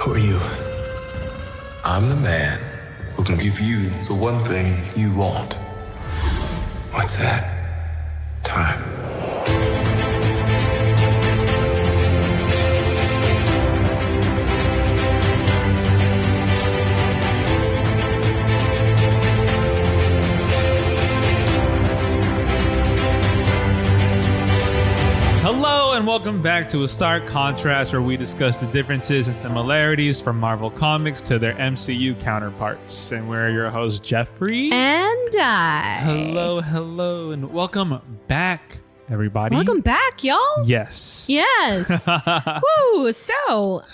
Who are you? I'm the man who can give you the one thing you want. What's that? Time. Hello and welcome back to A Stark Contrast, where we discuss the differences and similarities from Marvel Comics to their MCU counterparts. And we're your hosts, Geoffrey and Dai. Hello, and welcome back, everybody. Welcome back, y'all. Yes. Yes. Woo. So,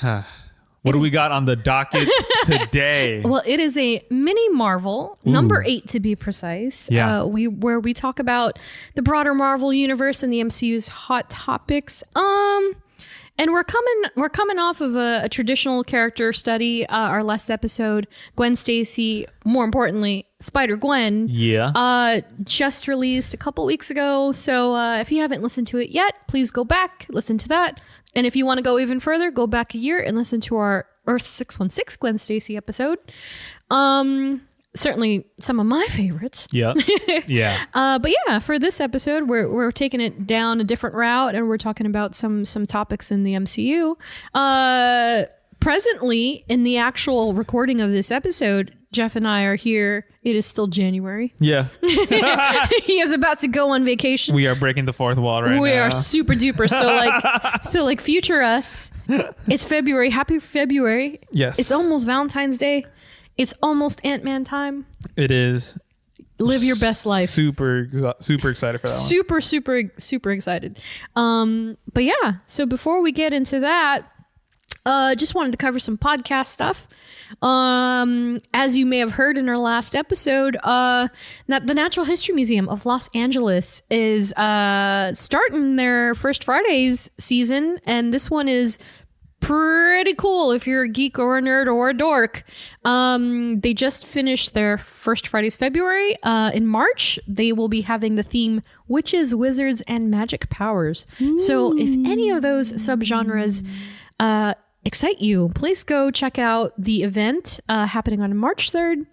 what do we got on the docket today? well, it is a mini Marvel, number 8 to be precise. Yeah. Where we talk about the broader Marvel universe and the MCU's hot topics. And we're coming off of a traditional character study. Our last episode, Gwen Stacy, more importantly, Spider-Gwen. Yeah. Just released a couple weeks ago. So if you haven't listened to it yet, please go back, listen to that. And if you want to go even further, go back a year and listen to our Earth 616 Gwen Stacy episode. Certainly some of my favorites. Yeah. Yeah. But yeah, for this episode, we're taking it down a different route, and we're talking about some topics in the MCU. Presently, in the actual recording of this episode, Jeff and I are here. It is still January. Yeah. He is about to go on vacation. We are breaking the fourth wall right now. We are super duper. So like future us, it's February. Happy February. Yes. It's almost Valentine's Day. It's almost Ant-Man time. It is. Live your best life. Super excited for that one. Super excited. But yeah, so before we get into that, just wanted to cover some podcast stuff. As you may have heard in our last episode, the Natural History Museum of Los Angeles is starting their First Fridays season, and this one is pretty cool if you're a geek or a nerd or a dork. They just finished their First Fridays February. In March, they will be having the theme Witches, Wizards, and Magic Powers. So if any of those subgenres excite you, please go check out the event happening on March 3rd.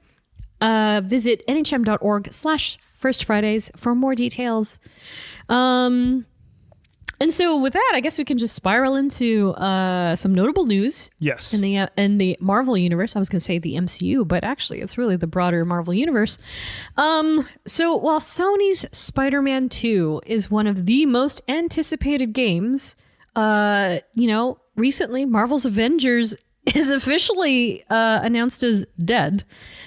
Visit nhm.org/First Fridays for more details. And so with that, I guess we can just spiral into some notable news. Yes. In the Marvel universe. I was going to say the MCU, but actually it's really the broader Marvel universe. So while Sony's Spider-Man 2 is one of the most anticipated games, recently Marvel's Avengers is officially announced as dead.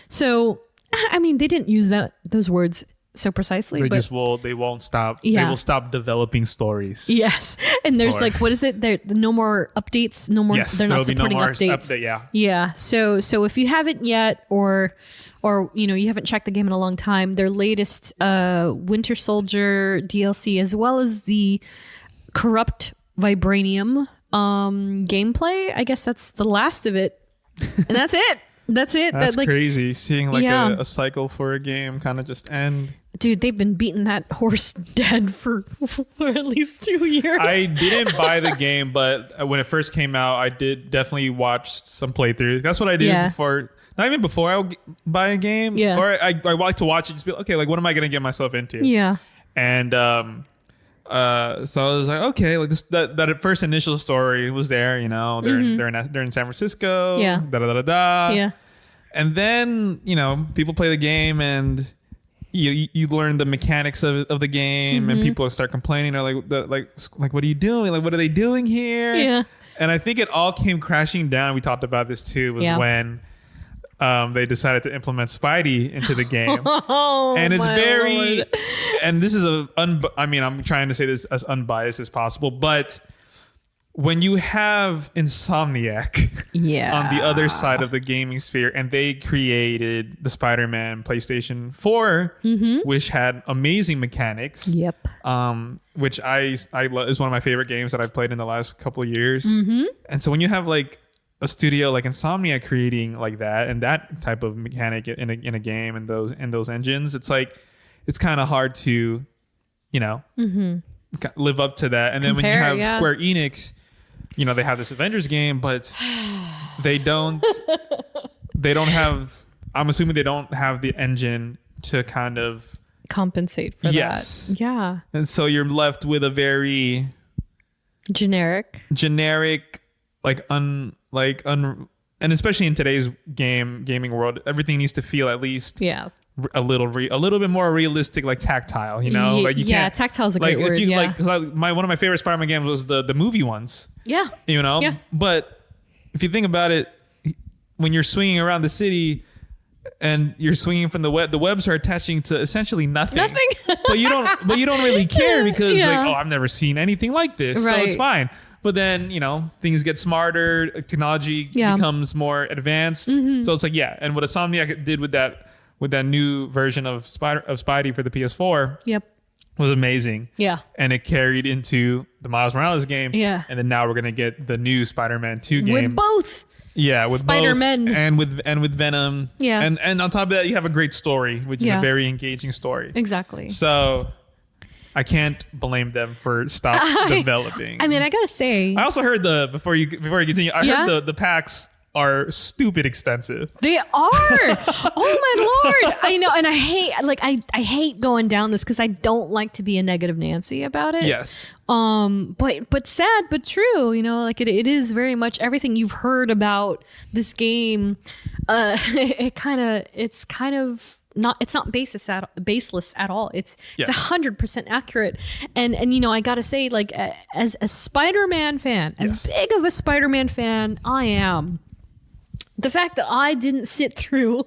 So, I mean, they didn't use those words so precisely. They won't stop. Yeah. They will stop developing stories. Yes. And there's what is it? There no more updates, no more. Yes, they're not there'll be supporting no more updates. Yeah. Yeah. So if you haven't yet, or you haven't checked the game in a long time, their latest Winter Soldier DLC, as well as the Corrupt Vibranium gameplay, I guess that's the last of it, and that's it. That's it. That's crazy. Seeing a cycle for a game kind of just end. Dude, they've been beating that horse dead for at least 2 years. I didn't buy the game, but when it first came out, I did definitely watch some playthroughs. That's what I did before. Not even before I would buy a game. Yeah. Or I like to watch it. Just be okay. Like, what am I going to get myself into? Yeah. And so I was like, okay, like that first initial story was there. They're in San Francisco. Yeah. Yeah. And then people play the game and you learn the mechanics of the game, and people start complaining. They're like, what are you doing? Like, what are they doing here? Yeah. And I think it all came crashing down. We talked about this too. Was when they decided to implement Spidey into the game. And it's very Lord. And this is I'm trying to say this as unbiased as possible, but when you have Insomniac on the other side of the gaming sphere, and they created the Spider-Man PlayStation 4, which had amazing mechanics. Yep. Which I love, is one of my favorite games that I've played in the last couple of years. And so when you have like a studio like Insomniac creating like that and that type of mechanic in a game and those engines, it's like it's kind of hard to, live up to that. And then when you have Square Enix, they have this Avengers game, but they don't have, I'm assuming they don't have the engine to kind of compensate for that. Yeah. And so you're left with a very generic, and especially in today's gaming world, everything needs to feel at least a little bit more realistic, like tactile, you know? Like you can't, tactile is a great word. Cause one of my favorite Spider-Man games was the movie ones. Yeah. You know? Yeah. But if you think about it, when you're swinging around the city and you're swinging from the webs are attaching to essentially nothing. but you don't really care because I've never seen anything like this. Right. So it's fine. But then, things get smarter, technology becomes more advanced. Mm-hmm. So it's like, and what Insomniac did with that new version of Spidey for the PS4 was amazing. Yeah. And it carried into the Miles Morales game. Yeah. And then now we're going to get the new Spider-Man 2 game. With both. Yeah, with Spider-Man both and with Venom. Yeah. And on top of that, you have a great story, which is a very engaging story. Exactly. So I can't blame them for developing. I mean, I gotta say, I also heard before you continue, I heard the packs are stupid expensive. They are. Oh my Lord. I know. And I hate going down this because I don't like to be a negative Nancy about it. Yes. But sad, but true, it is very much everything you've heard about this game. It's not baseless at all. It's 100% accurate. And I gotta say, like, as a Spider-Man fan, as big of a Spider-Man fan I am, the fact that I didn't sit through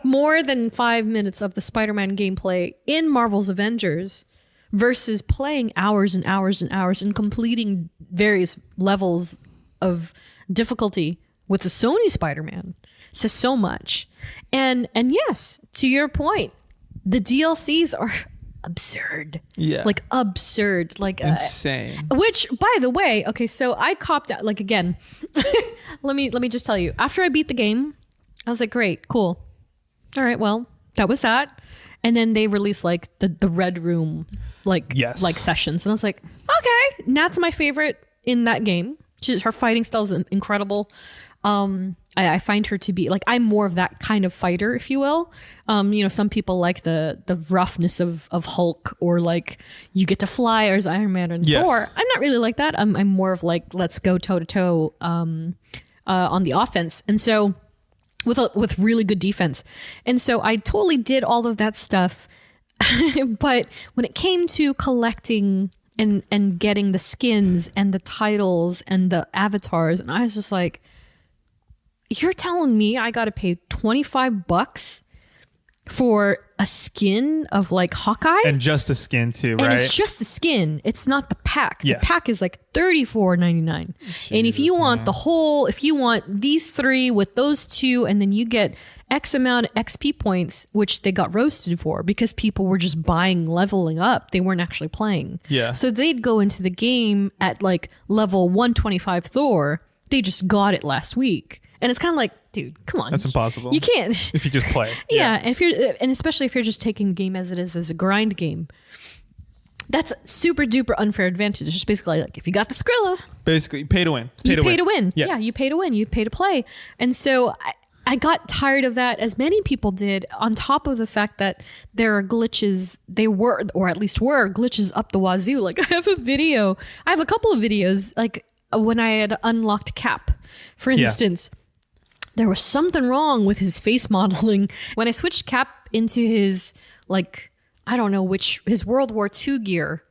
more than 5 minutes of the Spider-Man gameplay in Marvel's Avengers versus playing hours and hours and hours and completing various levels of difficulty with the Sony Spider-Man says so much. And yes, to your point, the DLCs are absurd. Yeah. Like absurd. Like insane. Which, by the way, okay, so I copped out, like, again, let me just tell you, after I beat the game, I was like, great, cool. All right, well, that was that. And then they released like the Red Room like sessions. And I was like, okay, Nat's my favorite in that game. Her fighting style is incredible. I find her to be like, I'm more of that kind of fighter, if you will. Some people like the roughness of Hulk, or like you get to fly as Iron Man and Thor. I'm not really like that. I'm more of like, let's go toe to toe on the offense. And so with really good defense. And so I totally did all of that stuff. But when it came to collecting and getting the skins and the titles and the avatars, and I was just like, you're telling me I got to pay $25 for a skin of like Hawkeye? And just a skin too, right? And it's just the skin. It's not the pack. Yes. The pack is like $34.99. And if you want if you want these three with those two, and then you get X amount of XP points, which they got roasted for because people were just buying leveling up. They weren't actually playing. Yeah. So they'd go into the game at like level 125 Thor. They just got it last week. And it's kind of like, dude, come on. That's impossible. You can't. If you just play. Yeah. And especially if you're just taking the game as it is, as a grind game. That's super duper unfair advantage. It's just basically like, if you got the Skrilla. Basically, pay to win. You pay to win. Yeah, you pay to win. You pay to play. And so I got tired of that, as many people did, on top of the fact that there are glitches. They were, or at least were, glitches up the wazoo. Like I have a couple of videos, like when I had unlocked Cap, for instance. Yeah. There was something wrong with his face modeling. When I switched Cap into his, like, I don't know his World War II gear,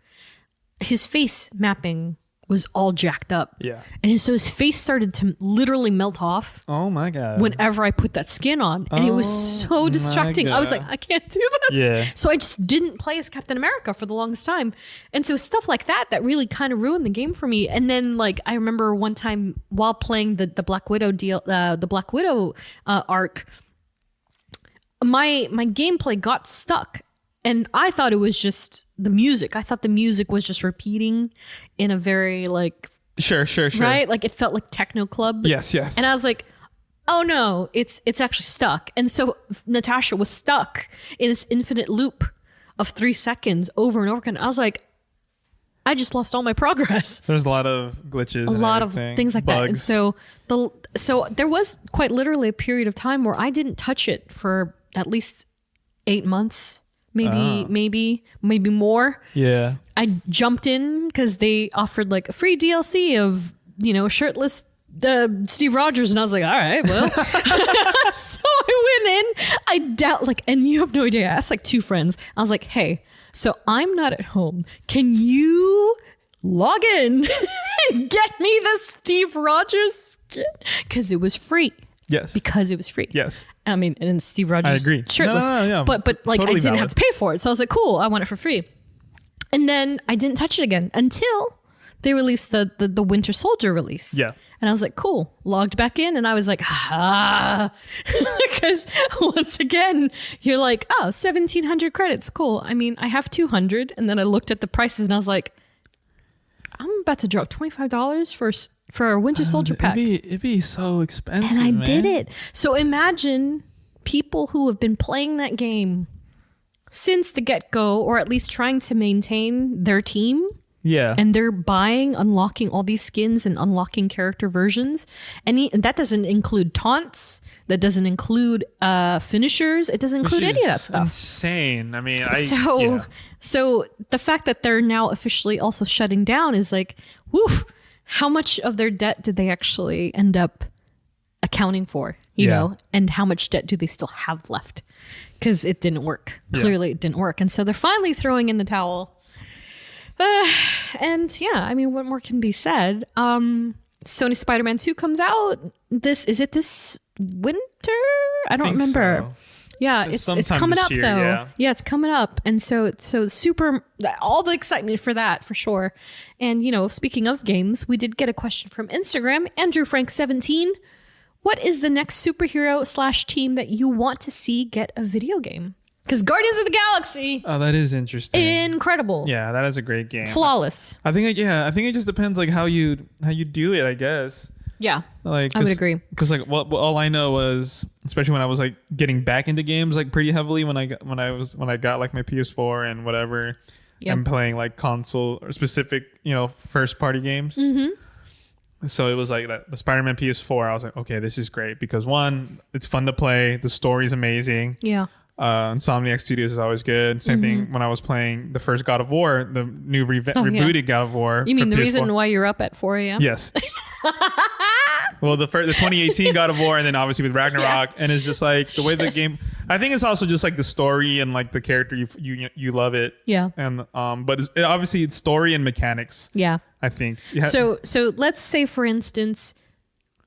his face mapping was all jacked up. Yeah. And so his face started to literally melt off. Oh my God. Whenever I put that skin on. And it was so distracting. I was like, I can't do this. Yeah. So I just didn't play as Captain America for the longest time. And so stuff like that really kind of ruined the game for me. And then like, I remember one time while playing the Black Widow arc, my gameplay got stuck. And I thought it was just the music. I thought the music was just repeating in a very like... Sure. Right? Like it felt like techno club. Yes. And I was like, oh no, it's actually stuck. And so Natasha was stuck in this infinite loop of 3 seconds over and over again. I was like, I just lost all my progress. There's a lot of glitches. A lot of things like that. And so there was quite literally a period of time where I didn't touch it for at least 8 months, maybe more. Yeah. I jumped in because they offered like a free DLC of, shirtless Steve Rogers, and I was like, all right, well. So I went in, and you have no idea. I asked like 2 friends. I was like, hey, so I'm not at home. Can you log in and get me the Steve Rogers skin? Because it was free. Yes. Because it was free. Yes. I mean, and Steve Rogers I agree. shirtless. No, yeah. But like Totally I didn't valid. have to pay for it. So I was like, cool, I want it for free. And then I didn't touch it again until they released the Winter Soldier release. Yeah. And I was like, cool. Logged back in and I was like, because once again, you're like, 1,700 credits. Cool. I mean, I have 200. And then I looked at the prices and I was like, I'm about to drop $25 for a Winter Soldier pack. It'd be so expensive. And I man. did it. So imagine people who have been playing that game since the get-go, or at least trying to maintain their team. Yeah. And they're unlocking all these skins and unlocking character versions. And that doesn't include taunts. That doesn't include finishers. It doesn't include any of that stuff. Insane. I mean, So the fact that they're now officially also shutting down is like, woof, how much of their debt did they actually end up accounting for, you know? And how much debt do they still have left? Because it didn't work. Clearly it didn't work. And so they're finally throwing in the towel. And yeah, I mean, what more can be said? Sony Spider-Man 2 comes out. Is it this winter? I don't remember. So. Yeah, it's coming up year, though. Yeah, it's coming up. And so super, all the excitement for that for sure. And speaking of games, we did get a question from Instagram, Andrew Frank 17. What is the next superhero / team that you want to see get a video game? Because Guardians of the Galaxy. Oh, that is interesting. Incredible. Yeah, that is a great game. Flawless. I think it just depends like how you do it, I guess. Yeah. Like I would agree. Because like all I know was, especially when I was like getting back into games like pretty heavily when I got like my PS4 and whatever, and playing like console or specific first party games. Mm-hmm. So it was like the Spider-Man PS4. I was like, okay, this is great because 1, it's fun to play. The story's amazing. Yeah. Insomniac Studios is always good. Same thing when I was playing the first God of War, the new rebooted God of War. You mean the PS4. reason why you're up at 4 a.m.? Yes. Well, the 2018 God of War, and then obviously with Ragnarok, and it's just like the way the game. I think it's also just like the story and like the character you love it. Yeah. And but obviously it's story and mechanics. Yeah. I think. So let's say, for instance,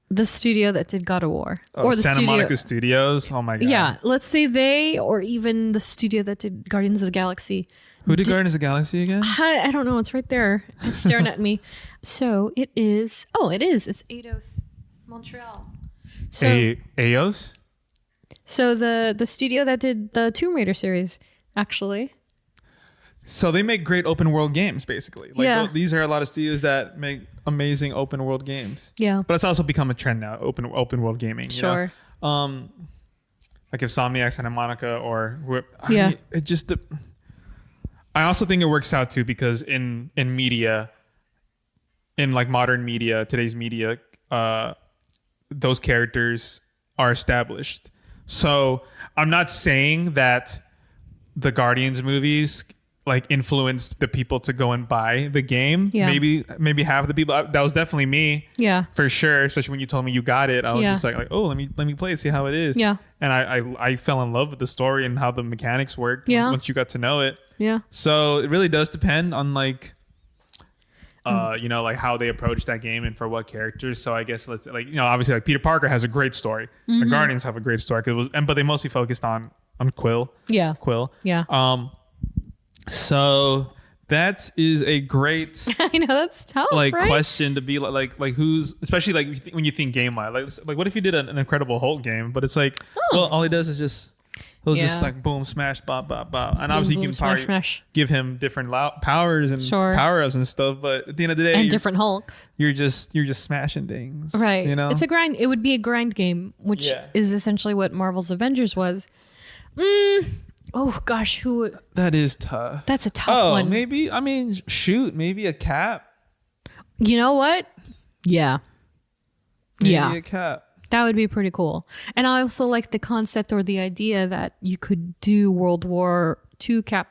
the studio that did God of War, or the Santa Monica Studios. Oh my god. Yeah, let's say they, or even the studio that did Guardians of the Galaxy. Who did Guardians of the Galaxy again? I don't know. It's right there. It's staring at me. So it is. Oh, it is. It's Eidos, Montreal. So Eidos. So the studio that did the Tomb Raider series, actually. So they make great open world games, basically. Like these are a lot of studios that make amazing open world games. Yeah. But it's also become a trend now, open world gaming. Sure. Like if Insomniac, Santa Monica, or I mean, it just. I also think it works out too because in media, in like modern media, today's media, those characters are established. So I'm not saying that the Guardians movies like influenced the people to go and buy the game. Yeah. Maybe half the people. That was definitely me. Yeah. For sure. Especially when you told me you got it, I was just like, oh, let me play it, see how it is. Yeah. And I fell in love with the story and how the mechanics worked. Yeah. Once you got to know it. Yeah. So it really does depend on like, like how they approach that game and for what characters. So I guess obviously like Peter Parker has a great story. Mm-hmm. The Guardians have a great story but they mostly focused on Quill. Yeah. Quill. Yeah. So that is a great I know that's tough, right? Question to be like who's, especially like when you think game wise, like what if you did an Incredible Hulk game, but it's like well all he does is just just like boom smash bop bop bop, and obviously you can give him different powers and power ups and stuff, but at the end of the day and different Hulks, you're just smashing things, right? It's a grind. It would be a grind game, which is essentially what Marvel's Avengers was. Oh gosh, who? That is tough. That's a tough one. Maybe. I mean, shoot, maybe a Cap. You know what? Yeah. Maybe a Cap. That would be pretty cool. And I also like the concept or the idea that you could do World War II Cap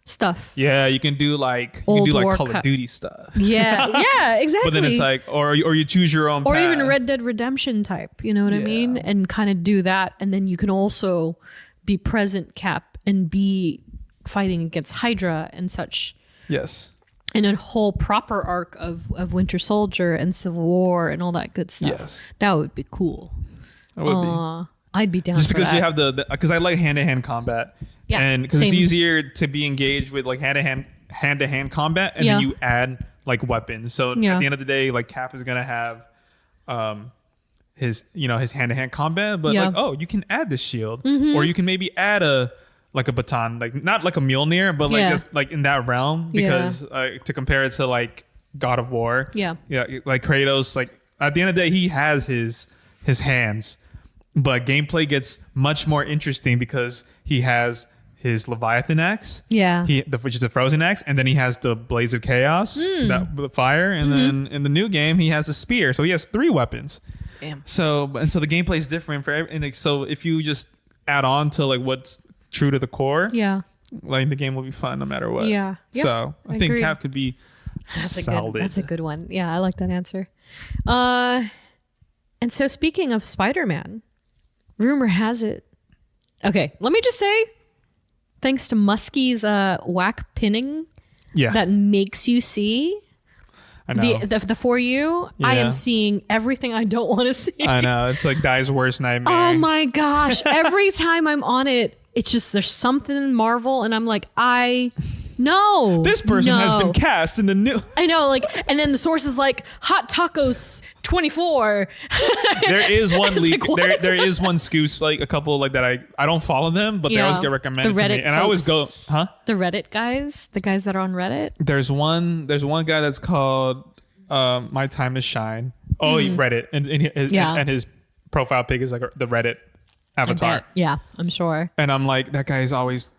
stuff. Yeah, you can do like Call of Duty stuff. Yeah, yeah, exactly. But then it's like, or you choose your own or path. even Red Dead Redemption type. You know what I mean? And kind of do that, and then you can also be present Cap and be fighting against Hydra and such. Yes. And a whole proper arc of Winter Soldier and Civil War and all that good stuff. Yes. That would be cool. That would be. I'd be down just for because that. you have because I like hand-to-hand combat. Yeah, and because it's same. easier to be engaged with like hand-to-hand combat, and then you add like weapons. So at the end of the day, like Cap is gonna have his hand-to-hand combat, but you can add the shield, or you can maybe add a baton, like not like a Mjolnir, but like just like in that realm, because to compare it to like God of War, like Kratos, like at the end of the day he has his hands, but gameplay gets much more interesting because he has his Leviathan axe, which is a frozen axe, and then he has the Blades of Chaos, the fire, and then in the new game he has a spear, so he has 3 weapons. Damn. So the gameplay is different for every, and like, so if you just add on to like what's true to the core, like the game will be fun no matter what. So I think Cap could be solid. That's a good one. Yeah, I like that answer. And so speaking of Spider-Man, rumor has it. Okay, let me just say, thanks to Muskie's whack pinning, that makes you see. I know. The for you, I am seeing everything I don't want to see. I know. It's like Dai's worst nightmare. Oh my gosh. Every time I'm on it, it's just there's something in Marvel and I'm like, no. This person has been cast in the new. I know, like, and then the source is like Hot Tacos 24. There is one leak. Like, there is one scoop, like a couple like that. I don't follow them, but they always get recommended to me, and I always go, huh? The Reddit guys, the guys that are on Reddit. There's one guy that's called My Time to Shine. Oh, Reddit, and his profile pic is like the Reddit avatar. Yeah, I'm sure. And I'm like, that guy is almost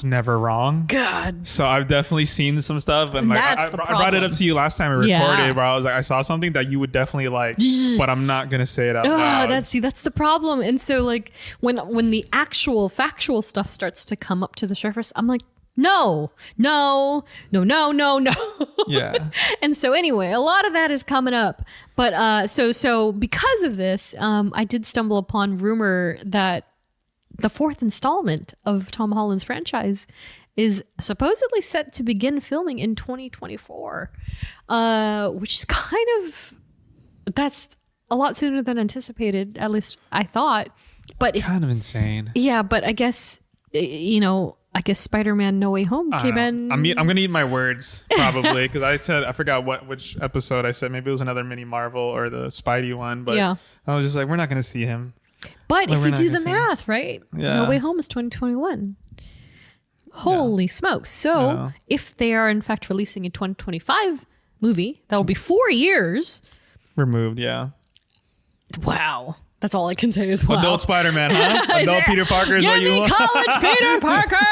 never wrong. God. So I've definitely seen some stuff, and like I brought it up to you last time we recorded, where I was like, I saw something that you would definitely like, but I'm not gonna say it out loud. That's the problem. And so like when the actual factual stuff starts to come up to the surface, I'm like, no. Yeah. And so anyway, a lot of that is coming up. But so because of this, I did stumble upon rumor that the 4th installment of Tom Holland's franchise is supposedly set to begin filming in 2024, which is that's a lot sooner than anticipated. At least I thought. But it's kind of insane. Yeah, but I guess I guess Spider-Man No Way Home came in. I'm gonna eat my words probably because I forgot which episode I said. Maybe it was another mini Marvel or the Spidey one, but I was just like, we're not gonna see him. But if you do the math, right? No Way Home is 2021. Holy smokes! So if they are in fact releasing a 2025 movie, that'll be 4 years removed. Yeah. Wow. That's all I can say is wow. Adult Spider-Man, huh? Adult Peter Parker is what you want. Give me college Peter Parker!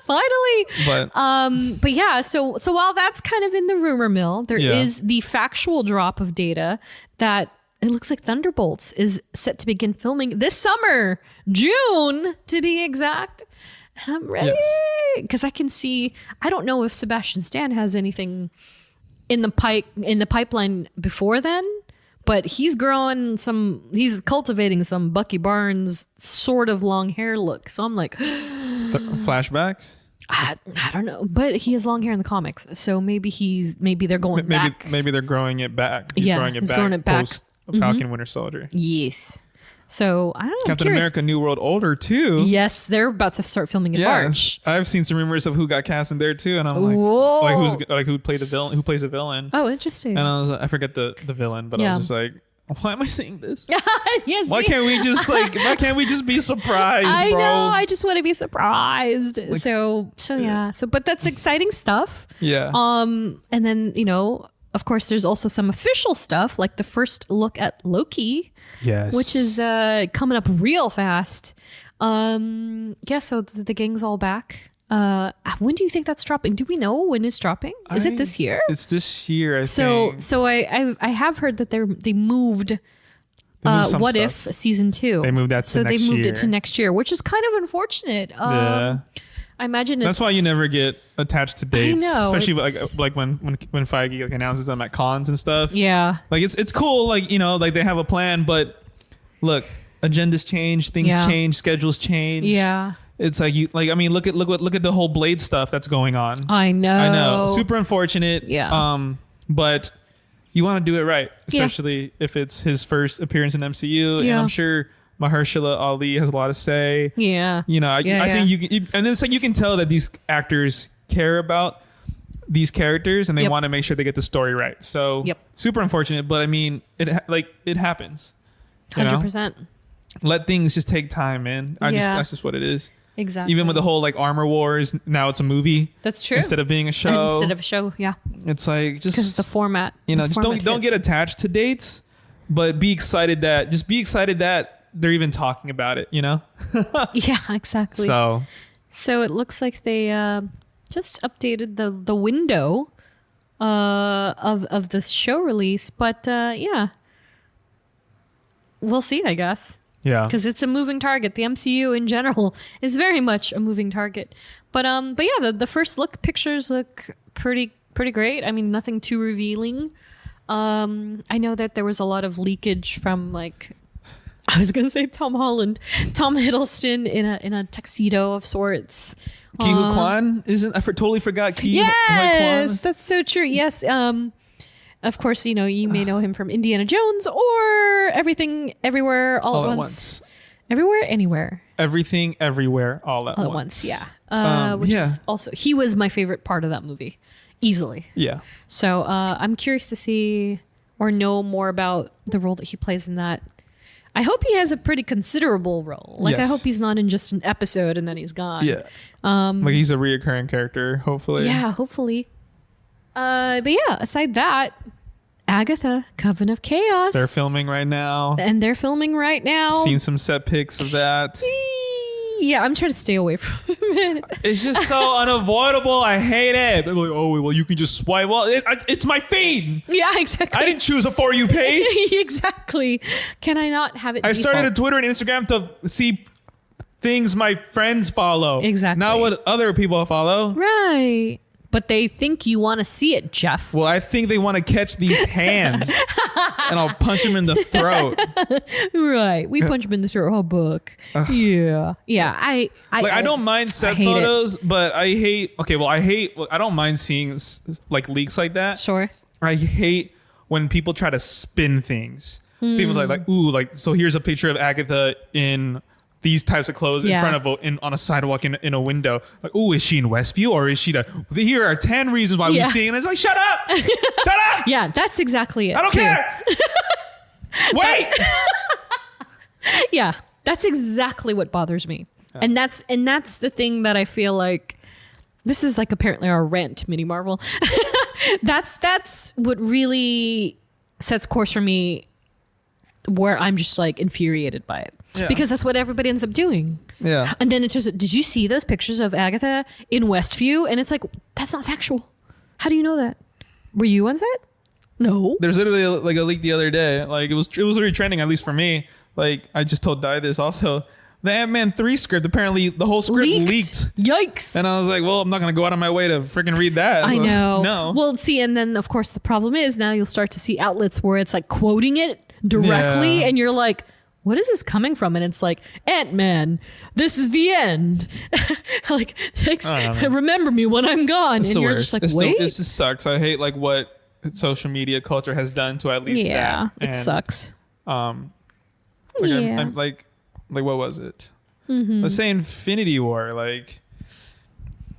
Finally. But yeah, so while that's kind of in the rumor mill, there is the factual drop of data that it looks like Thunderbolts is set to begin filming this summer, June to be exact. And I'm ready because I can see. I don't know if Sebastian Stan has anything in the pipeline before then. But he's cultivating some Bucky Barnes sort of long hair look. So I'm like, flashbacks? I don't know. But he has long hair in the comics. So maybe they're going back. Maybe they're growing it back. He's growing it back. Post Falcon Winter Soldier. Yes. So I don't know. Captain America New World Order too. Yes, they're about to start filming in March. I've seen some rumors of who got cast in there too, and I'm like, who plays the villain? Oh, interesting. And I forget the villain, but I was just like, why am I seeing this? Yes. Why can't we just be surprised, I bro? know. I just want to be surprised. But that's exciting stuff. Yeah. And then of course, there's also some official stuff like the first look at Loki. Yes. Which is coming up real fast. Yeah, so the gang's all back. When do you think that's dropping? Do we know when it's dropping? Is it this year? It's this year, I think. So I have heard that they moved What If season 2. They moved that to so next they moved year. it to next year, which is kind of unfortunate. Yeah. I imagine that's why you never get attached to dates, know, especially like when Feige like announces them at cons and stuff. Yeah, like it's cool, like like they have a plan, but look, agendas change, things change, schedules change. Yeah, it's like look at the whole Blade stuff that's going on. I know, super unfortunate. Yeah, but you want to do it right, especially if it's his first appearance in MCU, and I'm sure Mahershala Ali has a lot to say. Yeah. I think you can, and it's like you can tell that these actors care about these characters and they want to make sure they get the story right. So super unfortunate, but I mean, it happens. 100%. Let things just take time, man. That's just what it is. Exactly. Even with the whole like Armor Wars, now it's a movie. That's true. Instead of being a show. Yeah. It's like just because the format. Just don't get attached to dates, but be excited that they're even talking about it, Yeah, exactly. So it looks like they just updated the window of the show release, but we'll see, I guess. Yeah, because it's a moving target. The MCU in general is very much a moving target. But yeah, the first look pictures look pretty great. I mean, nothing too revealing. I know that there was a lot of leakage from like, I was gonna say Tom Hiddleston in a tuxedo of sorts. Ki Hu Kwan isn't. I totally forgot Ki Hu Kwan. Yes, that's so true. Yes. Of course, you may know him from Indiana Jones or Everything Everywhere All at Once. Everywhere, Anywhere. Everything Everywhere All at Once. Yeah. Which is also, he was my favorite part of that movie, easily. Yeah. So I'm curious to see or know more about the role that he plays in that. I hope he has a pretty considerable role. Like, I hope he's not in just an episode and then he's gone. Yeah. Like he's a reoccurring character, hopefully. Yeah, hopefully. But yeah, aside that, Agatha, Coven of Chaos. They're filming right now. Seen some set pics of that. Yeah, I'm trying to stay away from it. It's just so unavoidable. I hate it. They're like, oh, well, you can just swipe. Well, it's my feed. Yeah, exactly. I didn't choose a For You page. Exactly. Can I not have it I default? started a Twitter and Instagram to see things my friends follow. Exactly. Not what other people follow. Right. But they think you want to see it, Jeff. Well, I think they want to catch these hands and I'll punch them in the throat. Right. We punch them in the throat. Oh, book. Yeah. Yeah. I don't mind set photos, but I hate. I don't mind seeing like leaks like that. Sure. I hate when people try to spin things. People are like, ooh, like, so here's a picture of Agatha in these types of clothes in front of on a sidewalk in a window. Like, oh, is she in Westview or is she here are 10 reasons why we think, and it's like, shut up. Shut up. Yeah, that's exactly it. I don't care. Wait. Yeah, that's exactly what bothers me. Yeah. And that's the thing that I feel like this is like apparently our rant, Mini Marvel. That's what really sets course for me, where I'm just like infuriated by it. Yeah. Because that's what everybody ends up doing. Yeah. And then it's just, did you see those pictures of Agatha in Westview? And it's like, that's not factual. How do you know that? Were you on set? No. There's literally like a leak the other day. Like it was literally trending, at least for me. Like I just told Dai this also. The Ant-Man 3 script, apparently the whole script leaked. Yikes. And I was like, well, I'm not going to go out of my way to freaking read that. I know. No. Well, see, and then of course the problem is now you'll start to see outlets where it's like quoting it directly and you're like, what is this coming from? And it's like, Ant-Man, this is the end. Like, remember me when I'm gone. It's and you're just like, wait. It just sucks. I hate like what social media culture has done to at least that. Yeah, it sucks. I'm like what was it? Let's say Infinity War. Like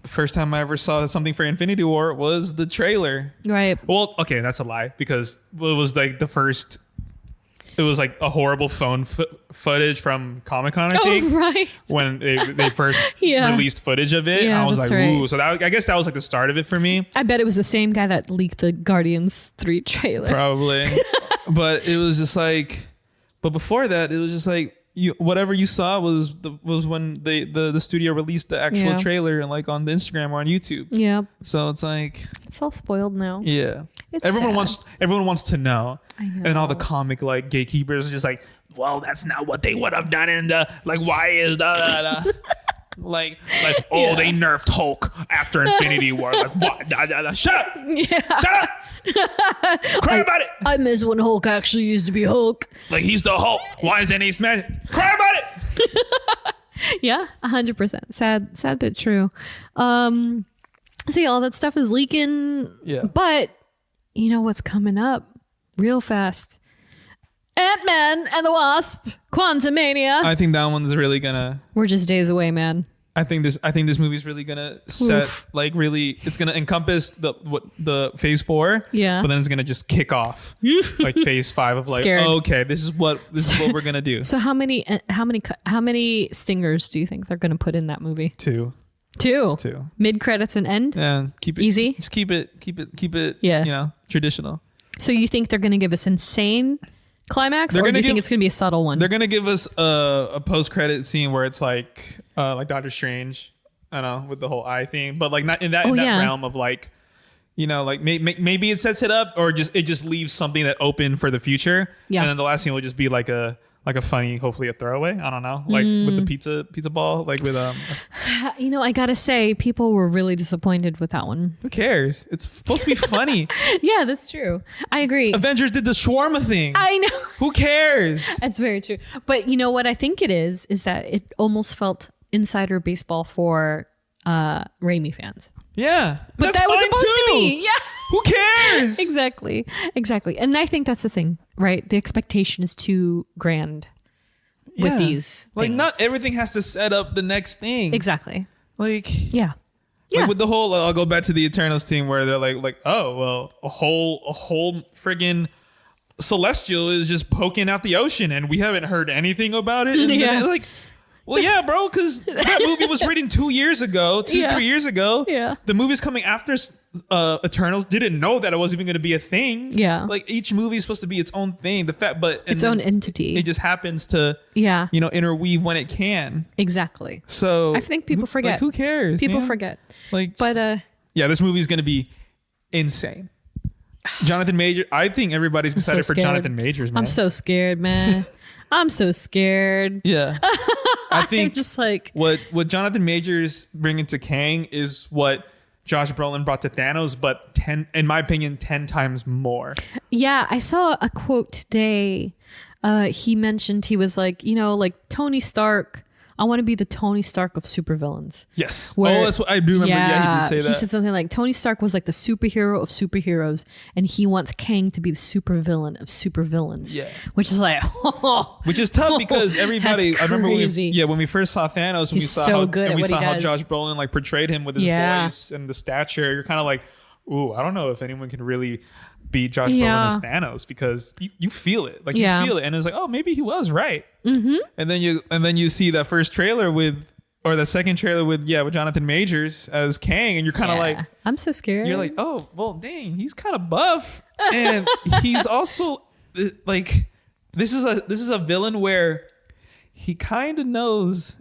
the first time I ever saw something for Infinity War was the trailer. Right. Well, okay, that's a lie because it was like the first. It was like a horrible phone footage from Comic-Con, I think. Oh, right. When they first released footage of it. Yeah, and I was like, ooh. right. So I guess that was like the start of it for me. I bet it was the same guy that leaked the Guardians 3 trailer. Probably. But it was just like, but before that, it was just like, whatever you saw was when the studio released the actual trailer and like on the Instagram or on YouTube. Yeah. So it's like it's all spoiled now. Yeah. It's everyone sad. wants to know. I know. And all the comic like gatekeepers are just like, well, that's not what they would have done in the like. Why is da. Like they nerfed Hulk after Infinity War. Like what? Shut up! Yeah. Shut up! Cry about it. I miss when Hulk actually used to be Hulk. Like he's the Hulk. Why isn't he smash? Cry about it. Yeah, 100%. Sad but true. See, all that stuff is leaking. Yeah. But you know what's coming up real fast? Ant-Man and the Wasp, Quantumania. I think that one's really gonna. We're just days away, man. I think this movie's really gonna set like really. It's gonna encompass the phase 4. Yeah. But then it's gonna just kick off like phase 5 of like, oh, okay, this is what we're gonna do. So how many stingers do you think they're gonna put in that movie? 2. Mid credits and end. Yeah. Keep it easy. Just keep it. Yeah. You know, traditional. So you think they're gonna give us insane climax, or do you think it's gonna be a subtle one? They're gonna give us a post-credit scene where it's like Doctor Strange, I don't know, with the whole eye thing, but like not in that realm of like, you know, like maybe it sets it up, or it just leaves something that open for the future. Yeah. And then the last scene will just be like a funny, hopefully a throwaway. I don't know, like with the pizza ball, like with You know, I gotta say, people were really disappointed with that one. Who cares? It's supposed to be funny. Yeah, that's true. I agree. Avengers did the shawarma thing. I know. Who cares? That's very true. But you know what I think it is that it almost felt insider baseball for Raimi fans. Yeah. But that was supposed to be. Yeah. Who cares? Exactly. And I think that's the thing, right? The expectation is too grand with these like things. Not everything has to set up the next thing. Exactly. Like yeah. Like with the whole, I'll go back to the Eternals team where they're like, oh well, a whole friggin' Celestial is just poking out the ocean and we haven't heard anything about it. And then like, well, yeah, bro, because that movie was written 2 years ago, 3 years ago. Yeah. The movies coming after Eternals didn't know that it was even going to be a thing. Yeah. Like each movie is supposed to be its own thing. Its own entity. It just happens to, interweave when it can. Exactly. So I think people forget. Like, who cares? People forget. Like, but yeah, this movie is going to be insane. Jonathan Majors. I think everybody's excited for Jonathan Majors, man. I'm so scared, man. I'm so scared. Yeah. I think I'm just like what Jonathan Majors bringing to Kang is what Josh Brolin brought to Thanos, but in my opinion, 10 times more. Yeah, I saw a quote today. He mentioned, he was like, like Tony Stark. I want to be the Tony Stark of supervillains. Yes. That's what I do remember. Yeah, he did say that. He said something like Tony Stark was like the superhero of superheroes, and he wants Kang to be the supervillain of supervillains. Yeah. Which is like, which is tough because everybody. That's I remember crazy. when we first saw Thanos, we saw how Josh Brolin like portrayed him with his voice and the stature. You're kind of like, ooh, I don't know if anyone can really beat Josh Brolin as Thanos, because you feel it, like you feel it, and it's like, oh, maybe he was right. Mm-hmm. And then you see that first trailer the second trailer with Jonathan Majors as Kang, and you're kind of like, I'm so scared. You're like, oh well, dang, he's kind of buff, and he's also like, this is a villain where he kind of knows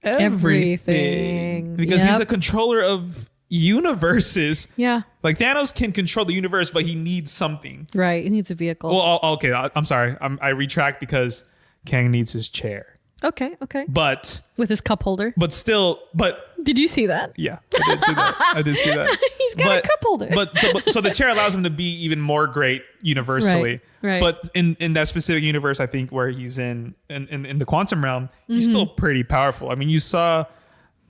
everything because he's a controller of universes. Yeah. Like Thanos can control the universe, but he needs something. Right. He needs a vehicle. Well, okay. I'm sorry. I retract because Kang needs his chair. Okay. But with his cup holder. But did you see that? Yeah, I did see that. He's got a cup holder. So the chair allows him to be even more great universally. Right. But in that specific universe, I think where he's in the quantum realm, he's still pretty powerful. I mean, you saw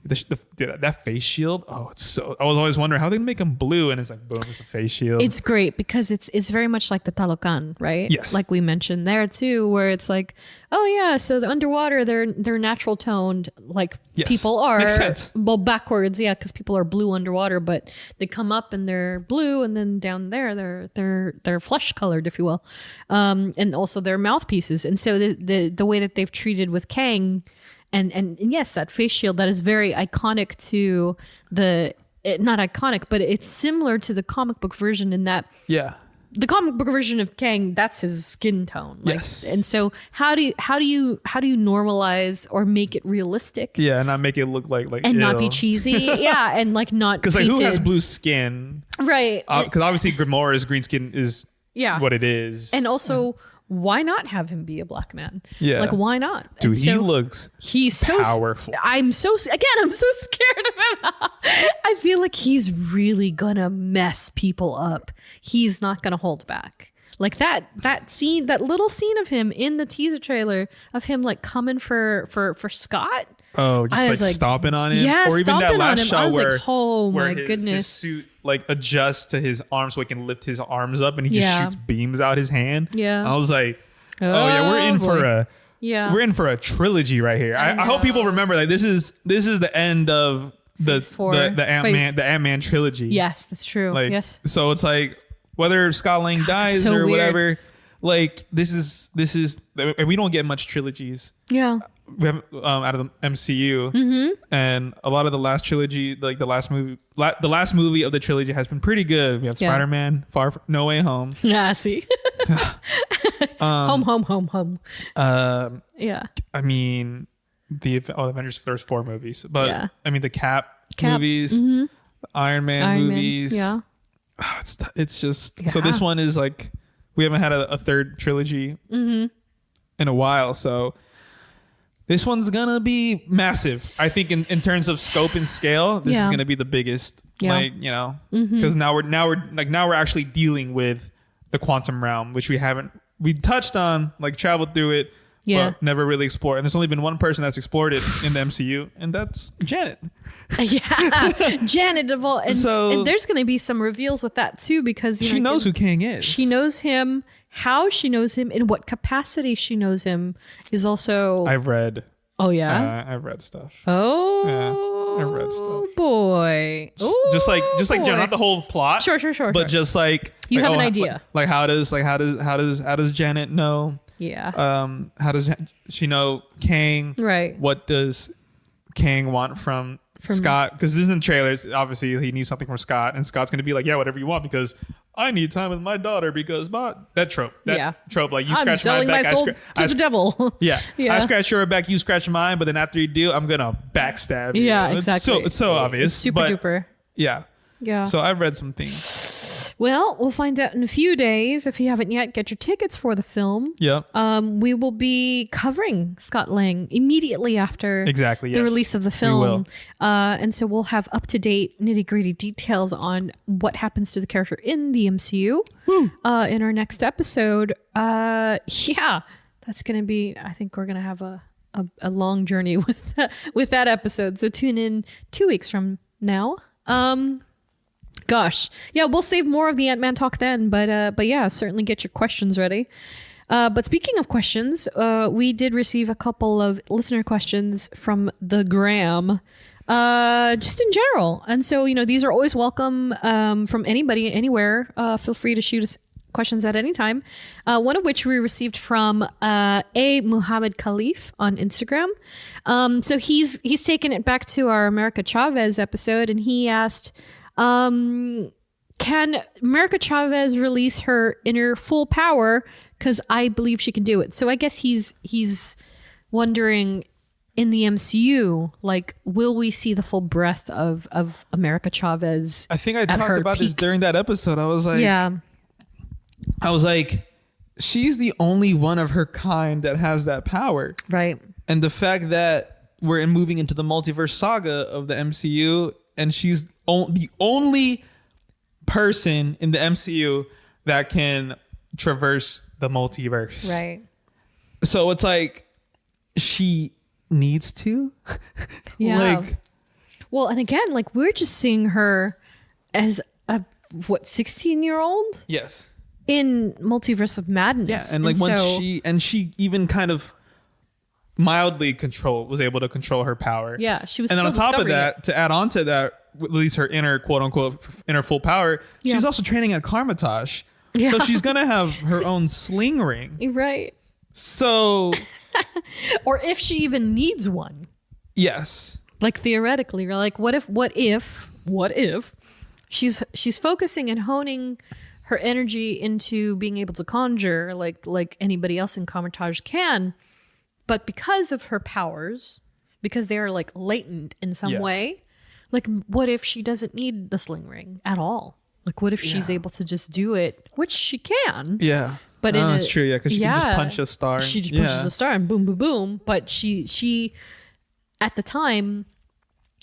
that face shield. Oh, it's so. I was always wondering how they make him blue, and it's like boom, it's a face shield. It's great because it's very much like the Talocan, right? Yes. Like we mentioned there too, where it's like, oh yeah, so the underwater they're natural toned, like people are. Makes sense. Well, backwards, yeah, because people are blue underwater, but they come up and they're blue, and then down there they're flesh colored, if you will, and also they're mouthpieces. And so the way that they've treated with Kang. And yes, that face shield that is very iconic to not iconic, but it's similar to the comic book version in that the comic book version of Kang, that's his skin tone. Like, yes. And so how do you normalize or make it realistic? Yeah, and not make it look like and not be cheesy. Yeah, and like not because like who has blue skin? Right. Because obviously Gamora's green skin is what it is. And also, why not have him be a black man? Yeah. Like, why not? Dude, and so he's so powerful. I'm so scared of him. I feel like he's really gonna mess people up. He's not gonna hold back. Like that scene, that little scene of him in the teaser trailer of him like coming for Scott. Oh, just like stomping on him. Yeah, or even that last shot where, like, oh where my goodness, his suit like adjusts to his arm so he can lift his arms up, and he just shoots beams out his hand. Yeah, I was like, oh yeah, we're in for a trilogy right here. I hope people remember like this is the end of the Ant-Man trilogy. Yes, that's true. Like, yes. So it's like whether Scott Lang dies so or weird. whatever, like this is and we don't get much trilogies. Yeah. We have out of the MCU, and a lot of the last trilogy, like the last movie of the trilogy has been pretty good. We have Spider-Man, No Way Home. Yeah, see, home. Yeah. I mean, the Avengers. There's 4 movies, but I mean the Cap movies, the Iron Man movies. Yeah. Oh, it's just so this one is like we haven't had a third trilogy in a while, so. This one's gonna be massive. I think in terms of scope and scale, this is gonna be the biggest. Like, you know, because now we're actually dealing with the quantum realm, which we touched on, like traveled through it, but never really explored. And there's only been one person that's explored it in the MCU, and that's Janet. Yeah, Janet of all. And there's gonna be some reveals with that too, because she knows who Kang is. She knows him. How she knows him, in what capacity she knows him, is also. I've read. Oh yeah, I've read stuff. Oh, yeah, I've read stuff. Boy, just like Jen, not the whole plot. Sure. But just like you have an idea. Like how does Janet know? Yeah. How does she know Kang? Right. What does Kang want from Scott? Because this is in the trailers. Obviously, he needs something from Scott, and Scott's gonna be like, "Yeah, whatever you want," because I need time with my daughter because that trope. Like you scratch my back, my soul to the devil. Yeah. I scratch your back, you scratch mine, but then after you do, I'm gonna backstab you. Yeah, exactly. It's so obvious. It's super duper. Yeah. Yeah. So I've read some things. Well, we'll find out in a few days. If you haven't yet, get your tickets for the film. Yep. We will be covering Scott Lang immediately after the release of the film. We will. And so we'll have up-to-date nitty-gritty details on what happens to the character in the MCU in our next episode. That's going to be, I think we're going to have a long journey with that episode. So tune in 2 weeks from now. Gosh. Yeah, we'll save more of the Ant-Man talk then, but yeah, certainly get your questions ready. But speaking of questions, we did receive a couple of listener questions from the gram, just in general. And so, these are always welcome from anybody, anywhere. Feel free to shoot us questions at any time. One of which we received from A. Muhammad Khalif on Instagram. So he's taken it back to our America Chavez episode, and he asked, can America Chavez release her inner full power? Because I believe she can do it. So I guess he's wondering, in the MCU, like, will we see the full breadth of America Chavez? I think I talked about this during that episode. I was like, she's the only one of her kind that has that power. Right. And the fact that we're moving into the multiverse saga of the MCU, and she's the only person in the MCU that can traverse the multiverse. Right. So it's like she needs to. Yeah. Well, and again, like, we're just seeing her as a 16-year-old? Yes. In Multiverse of Madness. Yeah, and like she even kind of mildly was able to control her power. Yeah, she was. And still then on top of that, to add on to that, at least her inner quote unquote inner full power, she's also training at Karmatosh. Yeah. So she's gonna have her own sling ring. Right. So or if she even needs one. Yes. Like, theoretically, like, what if she's focusing and honing her energy into being able to conjure like anybody else in Comertage can. But because of her powers, because they are like latent in some way, like what if she doesn't need the sling ring at all? Like what if she's able to just do it, which she can. Yeah. But that's true, because she can just punch a star. She just punches a star and boom, boom, boom. But she at the time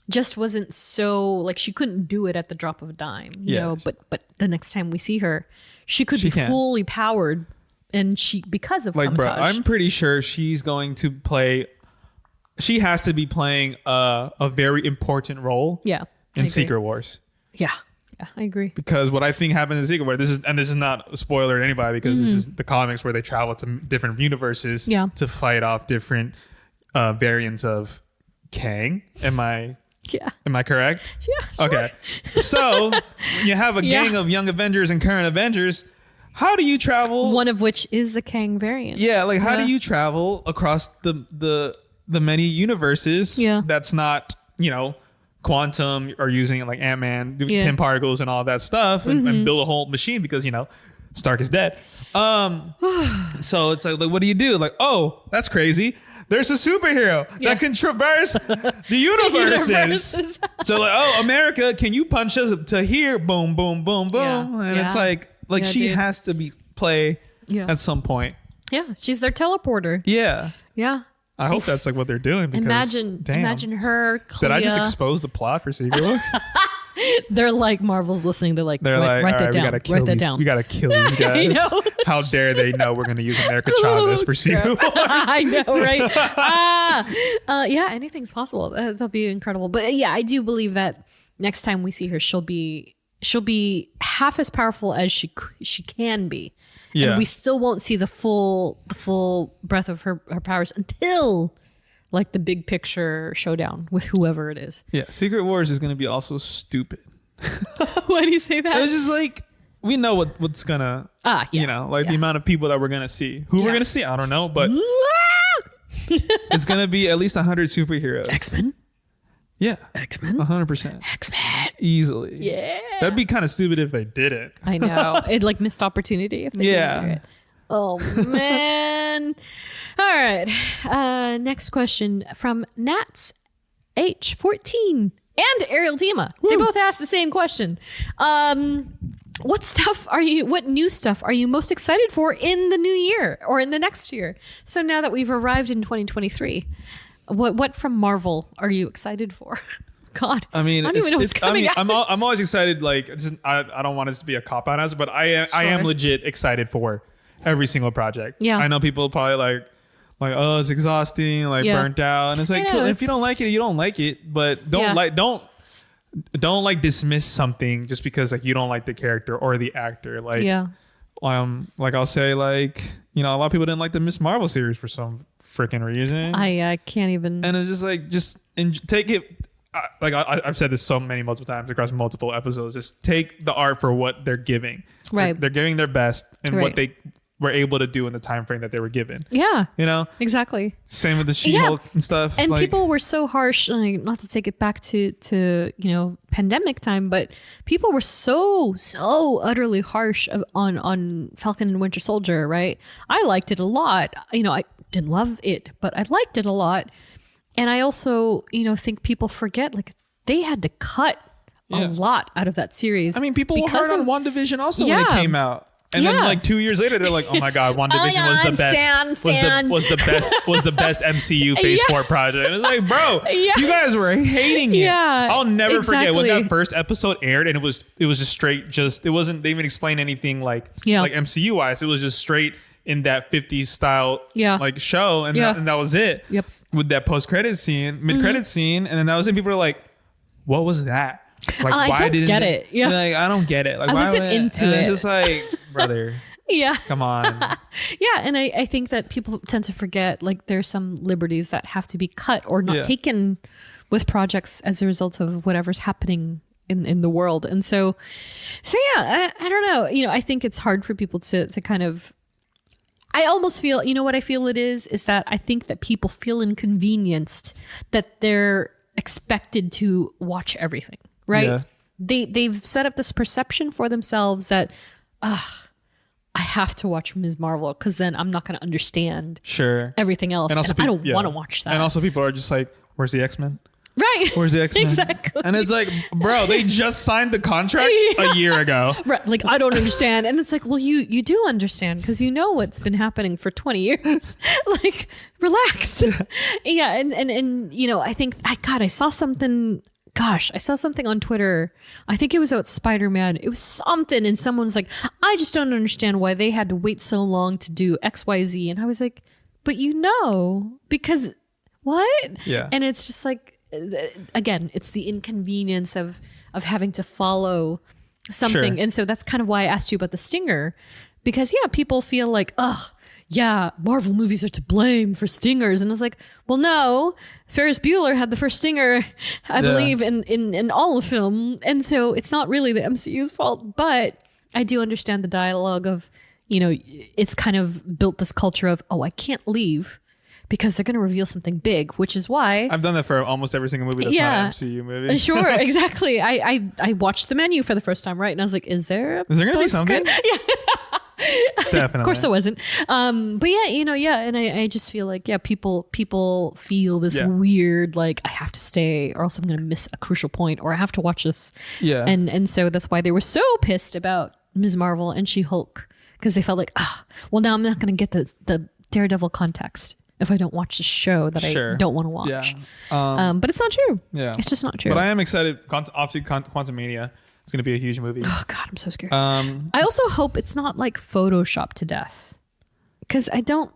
just wasn't so like she couldn't do it at the drop of a dime, you know. But the next time we see her, she could be fully powered, and because of like, bro, Comertage. I'm pretty sure she's going to play. She has to be playing a very important role. Yeah, in Secret Wars. Yeah, I agree. Because what I think happened in Secret Wars, this is not a spoiler to anybody, because this is the comics where they travel to different universes to fight off different variants of Kang. Am I correct? Yeah. Sure. Okay. So you have a gang of young Avengers and current Avengers. How do you travel? One of which is a Kang variant. Yeah, like how do you travel across the many universes? Yeah. That's not, quantum or using like Ant-Man, pin particles and all that stuff and build a whole machine because, Stark is dead. So it's like, what do you do? Like, oh, that's crazy. There's a superhero that can traverse the universes. So like, oh, America, can you punch us to here? Boom, boom, boom, boom. And it's like she has to play at some point. Yeah, she's their teleporter. Yeah. Yeah. I hope that's like what they're doing. Because, imagine her. Clea. Did I just expose the plot for Secret Wars? They're like, Marvel's listening. They're like, write that down. Write that down. We gotta kill these guys. I know. How dare they know we're gonna use America Chavez for Secret Wars? I know, right? Yeah, anything's possible. That'll be incredible. But yeah, I do believe that next time we see her, she'll be half as powerful as she can be. Yeah. And we still won't see the full breadth of her powers until like the big picture showdown with whoever it is. Yeah, Secret Wars is going to be also stupid. Why do you say that? It's just like we know what's gonna the amount of people that we're gonna see. Who we're gonna see, I don't know, but it's gonna be at least 100 superheroes. X-Men. Yeah, X-Men. 100%. X-Men. Easily. Yeah. That'd be kind of stupid if they didn't. I know. It'd like missed opportunity if they didn't do it. Oh man. All right. Next question from Nats H14 and Ariel Tima. Woo. They both asked the same question. What new stuff are you most excited for in the new year or in the next year? So now that we've arrived in 2023, what from Marvel are you excited for? God, I mean, I don't even know what's coming out. I'm always excited. Like, I don't want this to be a cop out answer, but I am legit excited for every single project. Yeah, I know people probably like, oh, it's exhausting, like burnt out, and it's like, cool. If you don't like it, you don't like it, but don't dismiss something just because like you don't like the character or the actor. Like, like I'll say like, a lot of people didn't like the Miss Marvel series for some freaking reason. I can't even. And it's just like, take it. Like I've said this multiple times across multiple episodes. Just take the art for what they're giving. Right. They're giving their best and what they were able to do in the time frame that they were given. Yeah. Exactly. Same with the She-Hulk and stuff. And people were so harsh, not to take it back to pandemic time, but people were so utterly harsh on Falcon and Winter Soldier, right? I liked it a lot. I didn't love it, but I liked it a lot. And I also, think people forget, like, they had to cut a lot out of that series. I mean, people were hard on WandaVision also when it came out. And then like 2 years later, they're like, "Oh my God, WandaVision was the best. Was the best MCU Phase 4 project." And it's like, bro, you guys were hating it. Yeah, I'll never forget when that first episode aired, and it was just straight. It wasn't. They even explained anything like MCU wise. It was just straight in that 50s style like show, and that was it. Yep. With that post credit scene, mid credit scene, and then that was it. People were like, "What was that?" Like, I didn't get it. Yeah. Like, I don't get it. Like, I wasn't into it. It's just like, brother. Yeah. Come on. Yeah. And I think that people tend to forget, like, there's some liberties that have to be cut or not taken with projects as a result of whatever's happening in the world. And so yeah, I don't know. I think it's hard for people to kind of, I almost feel, what I feel it is that I think that people feel inconvenienced that they're expected to watch everything. Right. Yeah. They've set up this perception for themselves that, I have to watch Ms. Marvel because then I'm not going to understand everything else. And also I don't want to watch that. And also people are just like, where's the X-Men? Right. Where's the X-Men? Exactly. And it's like, bro, they just signed the contract a year ago. Right. Like, I don't understand. And it's like, well, you do understand because you know what's been happening for 20 years. Like, relax. Yeah. And you know, I think, I saw something on Twitter. I think it was about Spider-Man. It was something. And someone's like, I just don't understand why they had to wait so long to do X, Y, Z. And I was like, but because what? Yeah. And it's just like, again, it's the inconvenience of having to follow something. And so that's kind of why I asked you about the stinger, because people feel like, Marvel movies are to blame for stingers. And it's like, well, no, Ferris Bueller had the first stinger, I believe, in all of film. And so it's not really the MCU's fault, but I do understand the dialogue of, it's kind of built this culture of, I can't leave because they're going to reveal something big, which is why I've done that for almost every single movie that's not an MCU movie. Sure, exactly. I watched the menu for the first time, right? And I was like, is there going to be something? Yeah. Definitely. Of course there wasn't. But and I just feel like, people feel this weird, like, I have to stay or else I'm going to miss a crucial point, or I have to watch this. Yeah. And so that's why they were so pissed about Ms. Marvel and She-Hulk, because they felt like, well, now I'm not going to get the Daredevil context if I don't watch the show that I don't want to watch. Yeah. But it's not true. Yeah. It's just not true. But I am excited. Obviously, Quantumania. It's going to be a huge movie. Oh God, I'm so scared. I also hope it's not like Photoshopped to death, because I don't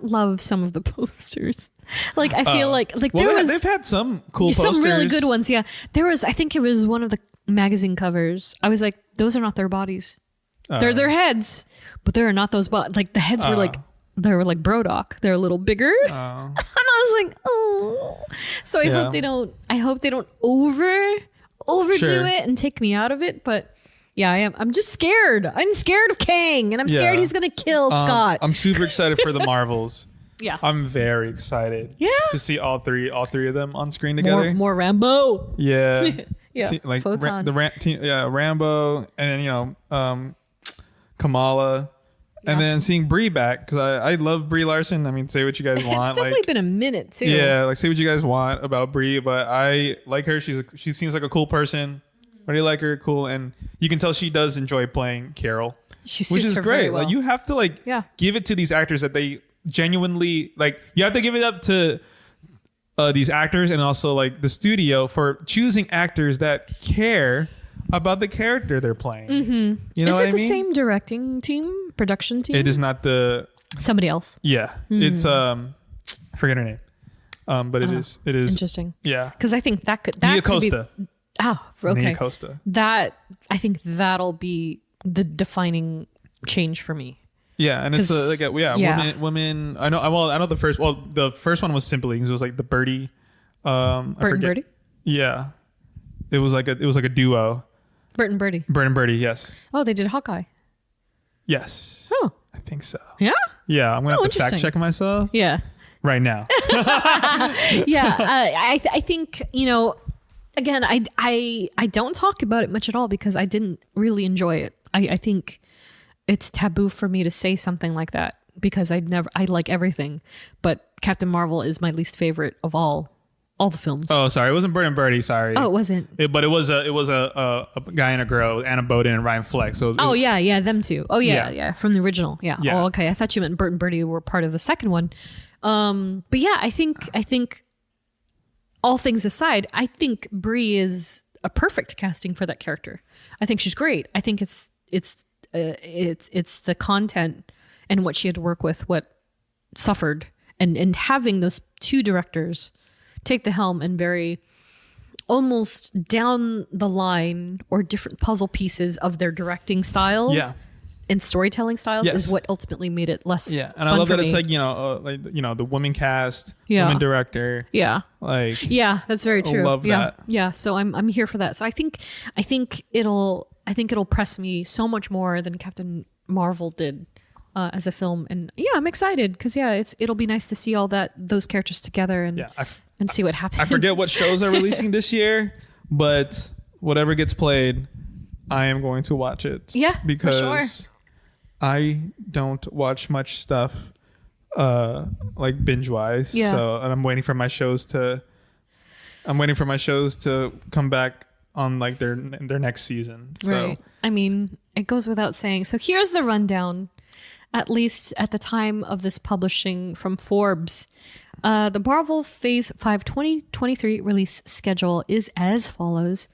love some of the posters. Like, I feel like they've had some cool posters. Some really good ones. Yeah. I think it was one of the magazine covers. I was like, those are not their bodies. They're their heads, but they're not those bodies. Like, the heads were like, they were like Brodok. They're a little bigger. And I was like, oh. So I hope they don't overdo it and take me out of it. But yeah, I am. I'm just scared. I'm scared of Kang, and I'm scared he's gonna kill Scott. I'm super excited for the Marvels. Yeah, I'm very excited. Yeah, to see all three of them on screen together. More Rambo. Yeah, yeah. Like Photon. Rambo, and then Kamala. And then seeing Brie back, because I love Brie Larson. I mean, say what you guys want. It's definitely been a minute too. Yeah, like say what you guys want about Brie, but I like her. She seems like a cool person. I really like her, cool, and you can tell she does enjoy playing Carol, which is great. Well. Like, you have to give it to these actors that they genuinely like. You have to give it up to these actors and also like the studio for choosing actors that care about the character they're playing. Mm-hmm. You know, is it the same directing team, production team? It is not somebody else. Yeah, it's I forget her name, but it is interesting. Yeah, because I think that Nia Costa. Could be, okay. Nia Costa. I think that'll be the defining change for me. Yeah, and it's women. I know the first. Well, the first one was Simply because it was like the Birdie. Bert and Birdie. Yeah, it was like a duo. Bert and Birdie. Bert and Birdie, yes. Oh, they did Hawkeye. Yes. Oh, I think so. Yeah. Yeah, I'm gonna have to fact check myself. Yeah. Right now. Yeah, I think again, I don't talk about it much at all because I didn't really enjoy it. I think it's taboo for me to say something like that because I like everything, but Captain Marvel is my least favorite of all the films. Oh, sorry, it wasn't Bert and Birdie. Sorry. Oh, it wasn't. But it was a guy and a girl, Anna Boden and Ryan Fleck. So them two. Oh yeah, from the original. Yeah. Oh, okay. I thought you meant Bert and Birdie were part of the second one. But yeah, I think all things aside, I think Brie is a perfect casting for that character. I think she's great. I think it's the content and what she had to work with, what suffered, and having those two directors take the helm and very almost down the line or different puzzle pieces of their directing styles and storytelling styles is what ultimately made it less and fun I love for that me. it's like the woman cast, woman director, that's very true. I love that. So I'm here for that. So I think it'll press me so much more than Captain Marvel did as a film, and I'm excited because it'll be nice to see all those characters together and see what happens. I forget what shows are releasing this year, but whatever gets played, I am going to watch it. Yeah, because for sure. I don't watch much stuff like binge wise. Yeah. So and I'm waiting for my shows to come back on like their next season. So Right. I mean, it goes without saying. So here's the rundown, at least at the time of this publishing from Forbes. The Marvel Phase 5 2023 release schedule is as follows.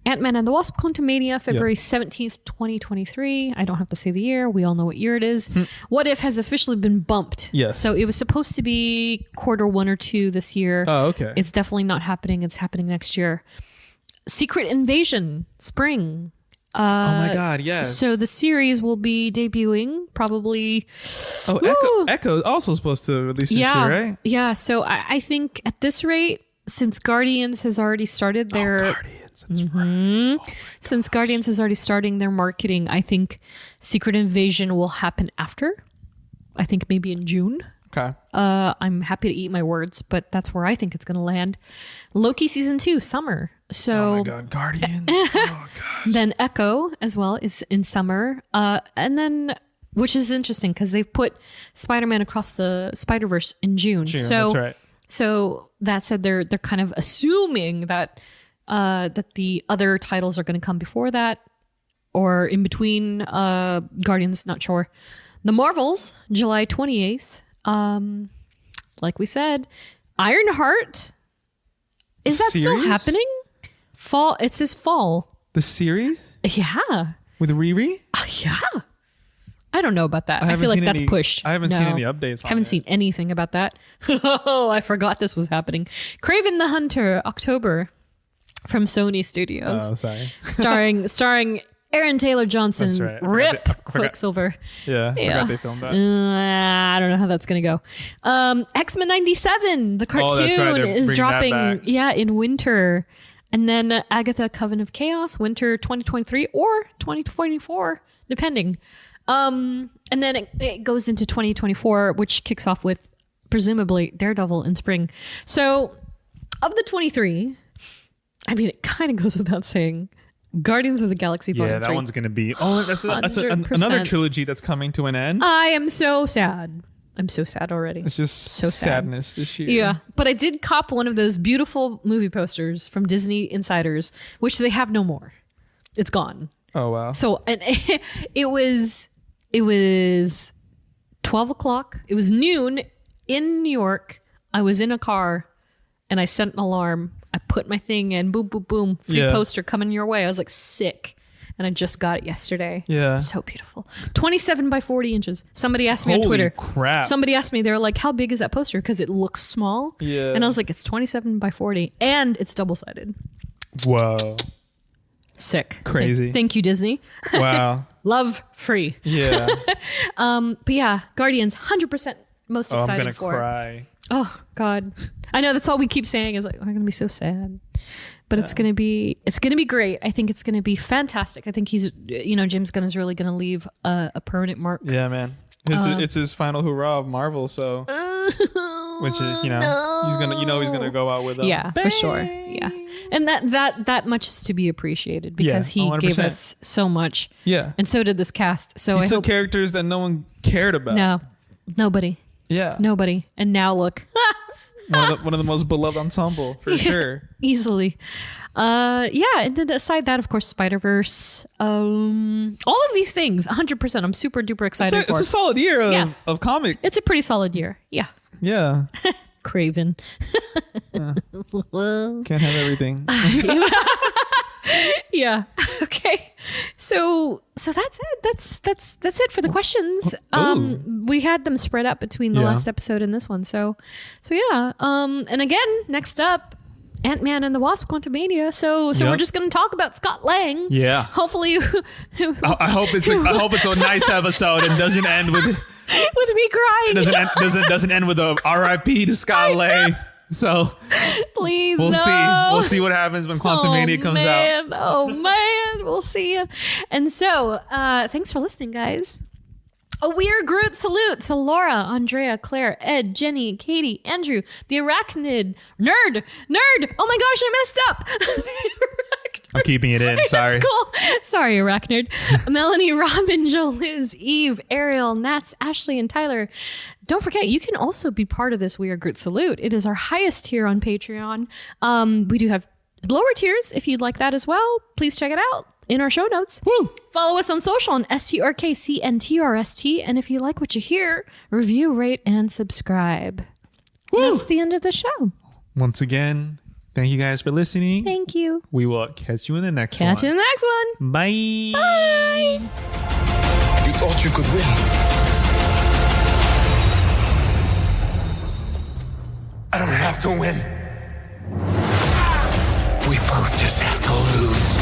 Ant-Man and the Wasp: Quantumania, February 17th, 2023. I don't have to say the year. We all know what year it is. What If has officially been bumped. Yes. So it was supposed to be quarter 1 or 2 this year. Oh, okay. It's definitely not happening. It's happening next year. Secret Invasion, spring. oh my God, yes. So the series will be debuting probably. Echo also supposed to release this year, right? Yeah. So I think at this rate, since Guardians has already started their Guardians, that's right. since Guardians is already starting their marketing, I think Secret Invasion will happen after. I think maybe in June. Okay. I'm happy to eat my words, but that's where I think it's going to land. Loki season 2, summer. So Oh my God, Guardians. Oh gosh. then Echo as well is in summer. And then, which is interesting because they've put Spider-Man Across the Spider-Verse in June. So that's right. So that said, they're kind of assuming that that the other titles are going to come before that or in between. Guardians, not sure. The Marvels, July 28th. Like we said, Ironheart. Is that still Series? happening? Fall. It says fall. The series Yeah. with Riri? Yeah. I don't know about that. I haven't feel like seen that's any- pushed. I haven't seen No. any updates on Haven't it. seen anything about that. Oh, I forgot this was happening. Craven the Hunter, October, from Sony Studios, Oh, sorry. starring Aaron Taylor Johnson. That's right. I Rip forgot I forgot- Quicksilver. Yeah, I Yeah. forgot they filmed that. I don't know how that's gonna go. X-Men 97, the cartoon, that's right. They're is bringing that dropping. back. Yeah, in winter, and then Agatha: Coven of Chaos, winter 2023 or 2024, depending. And then it goes into 2024, which kicks off with presumably Daredevil in spring. So, of the 23, I mean, it kind of goes without saying. Guardians of the Galaxy Volume Yeah, that 3. one's gonna be. Oh, that's another 100%. trilogy that's coming to an end. I am so sad. I'm so sad already. It's just so sad. sadness this year. Yeah, but I did cop one of those beautiful movie posters from Disney Insiders, which they have no more. It's gone. Oh wow. So and it was 12 o'clock. It was noon in New York. I was in a car and I sent an alarm. I put my thing in, boom, boom, boom, free Yeah. poster coming your way. I was like sick. And I just got it yesterday. Yeah. So beautiful. 27 by 40 inches. Somebody asked me on Holy Twitter. crap. Somebody asked me, they were like, how big is that poster? Because it looks small. Yeah. And I was like, it's 27 by 40. And it's double-sided. Whoa. Sick. Crazy. Thank you, Disney. Wow. Love free. Yeah. But yeah, Guardians, 100% most Oh, I'm excited gonna for. cry. Oh God, I know that's all we keep saying is like, I'm gonna be so sad, but it's gonna be great. I think it's gonna be fantastic. I think James Gunn is really gonna leave a permanent mark. Yeah, man. It's his final hurrah of Marvel, so which is he's gonna go out with a Yeah, for sure. Yeah, and that much is to be appreciated because Yeah, he gave 100%. us so much. Yeah. And so did this cast. So He I took hope characters that no one cared about. no, nobody, Yeah. nobody, and now look. One of the most beloved ensemble for sure. Easily. And then aside that, of course, Spider-Verse, all of these things, 100%. I'm super duper excited It's for. a solid year Yeah. of comic. It's a pretty solid year. Yeah. Yeah. Craven. Can't have everything. Yeah. Okay. So that's it. That's it for the questions. We had them spread up between the Yeah. last episode and this one. So yeah. And again, next up, Ant-Man and the Wasp: Quantumania. So we're Yep. just gonna talk about Scott Lang. Yeah. Hopefully I hope it's a nice episode and doesn't end with with me crying. doesn't end with a R.I.P. to Scott Lang. So Please, we'll no. see. We'll see what happens when Quantumania comes out. Oh man, we'll see. And so, thanks for listening, guys. A weird Groot salute to Laura, Andrea, Claire, Ed, Jenny, Katie, Andrew, the Arachnid, Nerd. Oh my gosh, I messed up. The I'm keeping it in. Sorry. That's cool. Sorry, Arachnid. Melanie, Robin, Joe, Liz, Eve, Ariel, Nats, Ashley, and Tyler. Don't forget, you can also be part of this We Are Groot Salute. It is our highest tier on Patreon. We do have lower tiers if you'd like that as well. Please check it out in our show notes. Woo! Follow us on social on STRKCNTRST. And if you like what you hear, review, rate, and subscribe. Woo! That's the end of the show. Once again, thank you guys for listening. Thank you. We will catch you in the next one. Catch you in the next one. Bye. Bye. You thought you could win. I don't have to win. We both just have to lose.